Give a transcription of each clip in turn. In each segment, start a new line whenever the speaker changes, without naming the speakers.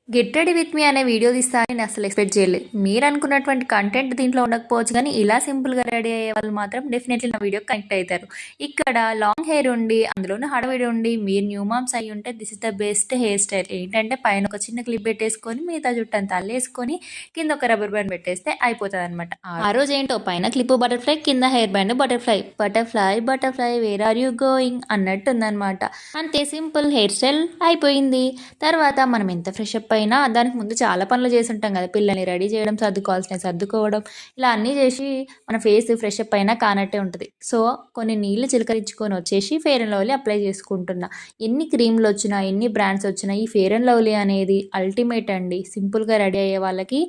Get ready with me అనే video తీస్తా అని నేను అసలు ఎక్స్పెక్ట్ చేయలేదు. మీరు అనుకున్నటువంటి కంటెంట్ దీంట్లో ఉండకపోవచ్చు, కానీ ఇలా సింపుల్గా రెడీ అయ్యే వాళ్ళు మాత్రం డెఫినెట్లీ నా వీడియో కనెక్ట్ అవుతారు. ఇక్కడ లాంగ్ హెయిర్ ఉండి అందులోనే హడావిడి ఉండి మీరు న్యూ మామ్స్ అయ్యి ఉంటే this is the best hair style. ఏంటంటే పైన ఒక చిన్న క్లిప్ పెట్టేసుకొని మిగతా జుట్టు అంతా అల్లేసుకొని కింద ఒక రబ్బర్ బ్యాండ్ పెట్టేస్తే అయిపోతుంది అనమాట. ఆ రోజు ఏంటో పైన క్లిప్ బటర్ఫ్లై, కింద hair band butterfly. Butterfly butterfly where are you going అన్నట్టు ఉందన్నమాట. అంతే సింపుల్ హెయిర్ స్టైల్ అయిపోయింది. తర్వాత మనం ఎంత ఫ్రెష్ అప్ అయినా దానికి ముందు చాలా పనులు చేసి ఉంటాం కదా, పిల్లల్ని రెడీ చేయడం, సర్దుకోవాల్సినవి సర్దుకోవడం, ఇలా అన్నీ చేసి మన ఫేస్ ఫ్రెష్ అప్ అయినా కానట్టే ఉంటుంది. సో కొన్ని నీళ్ళు చిలకరించుకొని వచ్చేసి ఫెయిర్ అండ్ లవ్లీ అప్లై చేసుకుంటున్నా. ఎన్ని క్రీమ్లు వచ్చినా ఎన్ని బ్రాండ్స్ వచ్చినా ఈ ఫెయిర్ అండ్ లవ్లీ అనేది అల్టిమేట్ అండి. సింపుల్గా రెడీ అయ్యే వాళ్ళకి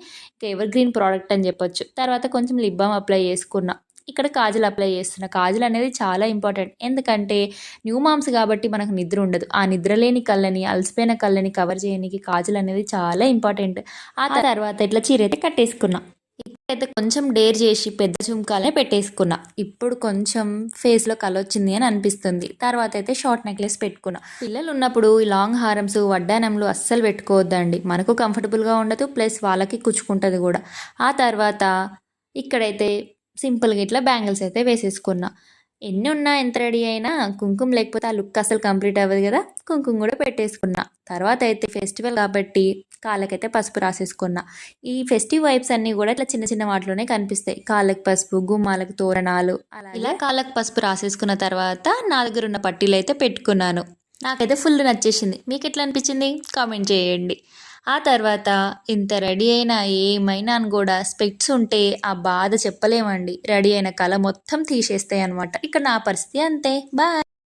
ఎవర్ గ్రీన్ ప్రోడక్ట్ అని చెప్పొచ్చు. తర్వాత కొంచెం లిప్ బామ్ అప్లై చేసుకున్నా. ఇక్కడ కాజల్ అప్లై చేస్తున్నా. కాజల్ అనేది చాలా ఇంపార్టెంట్, ఎందుకంటే న్యూ మామ్స్ కాబట్టి మనకు నిద్ర ఉండదు. ఆ నిద్ర లేని కళ్ళని, అలసిపోయిన కళ్ళని కవర్ చేయడానికి కాజల్ అనేది చాలా ఇంపార్టెంట్. ఆ తర్వాత ఇట్లా చీర అయితే కట్టేసుకున్నా. ఇక్కడైతే కొంచెం డేర్ చేసి పెద్ద జుంకాలే పెట్టేసుకున్నా. ఇప్పుడు కొంచెం ఫేస్లో కలర్ వచ్చింది అని అనిపిస్తుంది. తర్వాత అయితే షార్ట్ నెక్లెస్ పెట్టుకున్నా. పిల్లలు ఉన్నప్పుడు ఈ లాంగ్ హారమ్స్, వడ్డానంలు అస్సలు పెట్టుకోవద్దండి. మనకు కంఫర్టబుల్గా ఉండదు, ప్లస్ వాళ్ళకి కుచ్చుకుంటుంది కూడా. ఆ తర్వాత ఇక్కడైతే సింపుల్గా ఇట్లా బ్యాంగిల్స్ అయితే వేసేసుకున్నా. ఎన్ని ఉన్నా ఎంత రెడీ అయినా కుంకుమ లేకపోతే ఆ లుక్ అసలు కంప్లీట్ అవ్వదు కదా. కుంకుమ కూడా పెట్టేసుకున్నా. తర్వాత అయితే ఫెస్టివల్ కాబట్టి కాళ్ళకైతే పసుపు రాసేసుకున్నా. ఈ ఫెస్టివ్ వైబ్స్ అన్నీ కూడా ఇట్లా చిన్న చిన్న వాటిలోనే కనిపిస్తాయి. కాళ్ళకి పసుపు, గుమ్మాలకు తోరణాలు, అలా ఇలా కాళ్ళకి పసుపు రాసేసుకున్న తర్వాత నా దగ్గర ఉన్న పట్టీలు అయితే పెట్టుకున్నాను. నాకైతే ఫుల్ నచ్చేసింది. మీకు ఎట్లా అనిపించింది కామెంట్ చేయండి. ఆ తర్వాత ఇంత రెడీ అయినా ఏమైనా అని కూడా స్పెక్ట్స్ ఉంటే ఆ బాధ చెప్పలేమండి. రెడీ అయిన కళ మొత్తం తీసేస్తాయి అనమాట. ఇక్కడ నా పరిస్థితి అంతే. బాయ్.